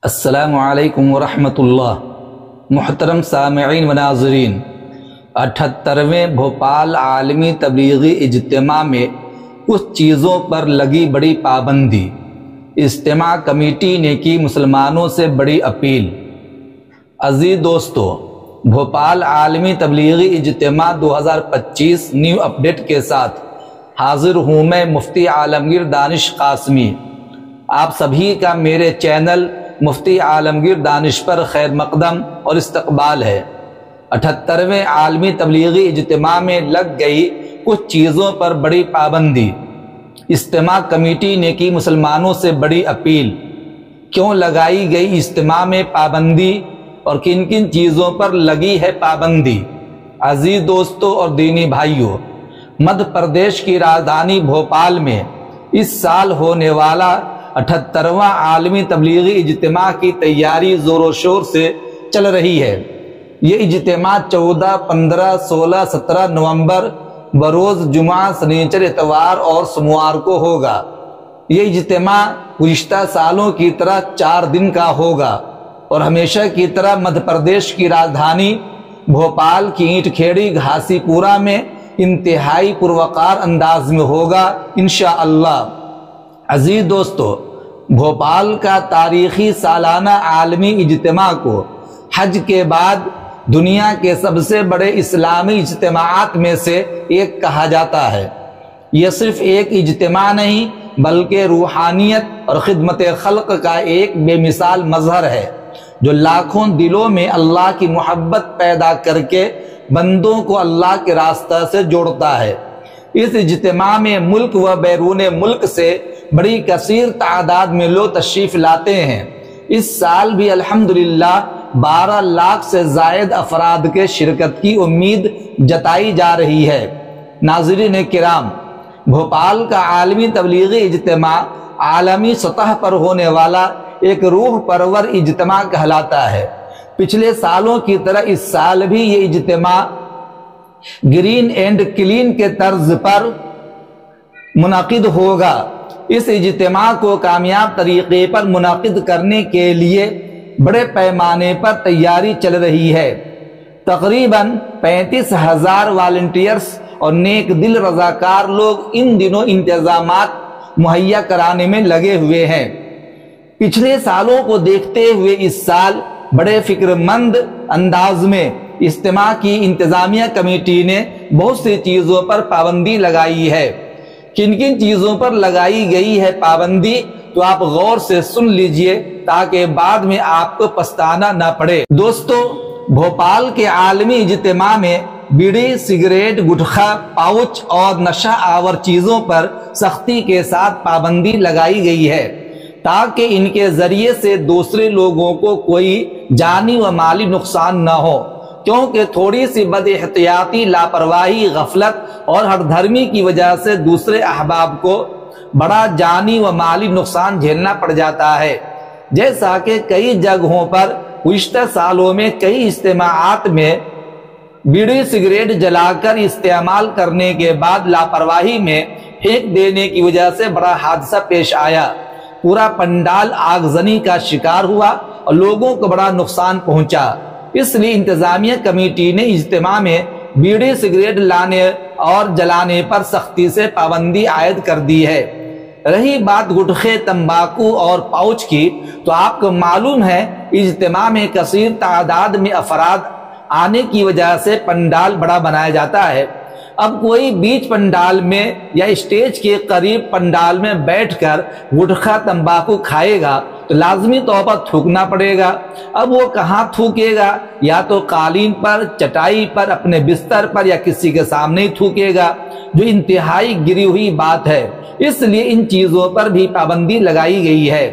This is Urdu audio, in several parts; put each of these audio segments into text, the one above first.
السلام علیکم ورحمۃ اللہ۔ محترم سامعین و ناظرین، 78ویں بھوپال عالمی تبلیغی اجتماع میں کچھ چیزوں پر لگی بڑی پابندی۔ اجتماع کمیٹی نے کی مسلمانوں سے بڑی اپیل۔ عزیز دوستو، بھوپال عالمی تبلیغی اجتماع 2025 نیو اپڈیٹ کے ساتھ حاضر ہوں میں مفتی عالمگیر دانش قاسمی۔ آپ سبھی کا میرے چینل مفتی عالمگیر دانش پر خیر مقدم اور استقبال ہے۔ 78ویں عالمی تبلیغی اجتماع میں لگ گئی کچھ چیزوں پر بڑی پابندی۔ اجتماع کمیٹی نے کی مسلمانوں سے بڑی اپیل۔ کیوں لگائی گئی اجتماع میں پابندی اور کن کن چیزوں پر لگی ہے پابندی؟ عزیز دوستو اور دینی بھائیوں، مدھیہ پردیش کی راجدھانی بھوپال میں اس سال ہونے والا 78واں عالمی تبلیغی اجتماع کی تیاری زور و شور سے چل رہی ہے۔ یہ اجتماع 14، 15، 16، 17 نومبر بروز جمعہ، سنیچر، اتوار اور سوموار کو ہوگا۔ یہ اجتماع گزشتہ سالوں کی طرح 4 دن کا ہوگا اور ہمیشہ کی طرح مدھیہ پردیش کی راجدھانی بھوپال کی اینٹ کھیڑی گھاسی پورہ میں انتہائی پروقار انداز میں ہوگا انشاءاللہ۔ عزیز دوستو، بھوپال کا تاریخی سالانہ عالمی اجتماع کو حج کے بعد دنیا کے سب سے بڑے اسلامی اجتماعات میں سے ایک کہا جاتا ہے۔ یہ صرف ایک اجتماع نہیں بلکہ روحانیت اور خدمت خلق کا ایک بے مثال مظہر ہے جو لاکھوں دلوں میں اللہ کی محبت پیدا کر کے بندوں کو اللہ کے راستہ سے جوڑتا ہے۔ اس اجتماع میں ملک و بیرون ملک سے بڑی کثیر تعداد میں لوگ تشریف لاتے ہیں۔ اس سال بھی الحمدللہ 12 لاکھ سے زائد افراد کے شرکت کی امید جتائی جا رہی ہے۔ ناظرین کرام، بھوپال کا عالمی تبلیغی اجتماع عالمی سطح پر ہونے والا ایک روح پرور اجتماع کہلاتا ہے۔ پچھلے سالوں کی طرح اس سال بھی یہ اجتماع گرین اینڈ کلین کے طرز پر منعقد ہوگا۔ اس اجتماع کو کامیاب طریقے پر منعقد کرنے کے لیے بڑے پیمانے پر تیاری چل رہی ہے۔ تقریباً 35,000 والنٹیئرز اور نیک دل رضاکار لوگ ان دنوں انتظامات مہیا کرانے میں لگے ہوئے ہیں۔ پچھلے سالوں کو دیکھتے ہوئے اس سال بڑے فکر مند انداز میں اجتماع کی انتظامیہ کمیٹی نے بہت سی چیزوں پر پابندی لگائی ہے۔ کن کن چیزوں پر لگائی گئی ہے پابندی تو آپ غور سے سن لیجئے تاکہ بعد میں آپ کو پچھتانا نہ پڑے۔ دوستو، بھوپال کے عالمی اجتماع میں بیڑی، سگریٹ، گٹخا، پاؤچ اور نشہ آور چیزوں پر سختی کے ساتھ پابندی لگائی گئی ہے تاکہ ان کے ذریعے سے دوسرے لوگوں کو کوئی جانی و مالی نقصان نہ ہو، کیونکہ تھوڑی سی بد احتیاطی، لاپرواہی، غفلت اور ہر دھرمی کی وجہ سے دوسرے احباب کو بڑا جانی و مالی نقصان جھیلنا پڑ جاتا ہے۔ جیسا کہ کئی جگہوں پر گزشتہ سالوں میں کئی اجتماعات میں بیڑی سگریٹ جلا کر استعمال کرنے کے بعد لاپرواہی میں پھینک دینے کی وجہ سے بڑا حادثہ پیش آیا۔ پورا پنڈال آگزنی کا شکار ہوا اور لوگوں کو بڑا نقصان پہنچا۔ اس لیے انتظامیہ کمیٹی نے اجتماع میں بیڑی سگریٹ لانے اور جلانے پر سختی سے پابندی عائد کر دی ہے۔ رہی بات گٹخے، تمباکو اور پاؤچ کی، تو آپ کو معلوم ہے اجتماع میں کثیر تعداد میں افراد آنے کی وجہ سے پنڈال بڑا بنایا جاتا ہے۔ اب کوئی بیچ پنڈال میں یا اسٹیج کے قریب پنڈال میں بیٹھ کر گٹخا، تمباکو کھائے گا تو لازمی طور پر تھوکنا پڑے گا۔ اب وہ کہاں تھوکے گا؟ یا تو قالین پر، چٹائی پر، اپنے بستر پر یا کسی کے سامنے ہی تھوکے گا، جو انتہائی گری ہوئی بات ہے۔ اس لیے ان چیزوں پر بھی پابندی لگائی گئی ہے۔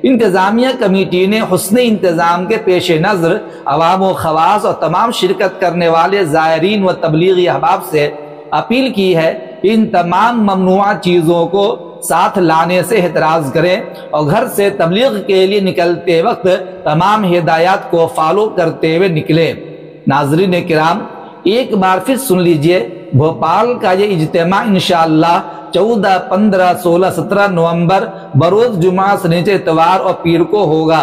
انتظامیہ کمیٹی نے حسن انتظام کے پیش نظر عوام و خواص اور تمام شرکت کرنے والے زائرین و تبلیغی احباب سے اپیل کی ہے کہ ان تمام ممنوعہ چیزوں کو ساتھ لانے سے احتراز کریں اور گھر سے تبلیغ کے لیے نکلتے وقت تمام ہدایات کو فالو کرتے ہوئے نکلیں۔ ناظرین کرام، ایک بار پھر سن لیجئے، بھوپال کا یہ اجتماع انشاءاللہ 14، 15، 16، 17 نومبر بروز جمعہ، سنیچر، اتوار اور پیر کو ہوگا۔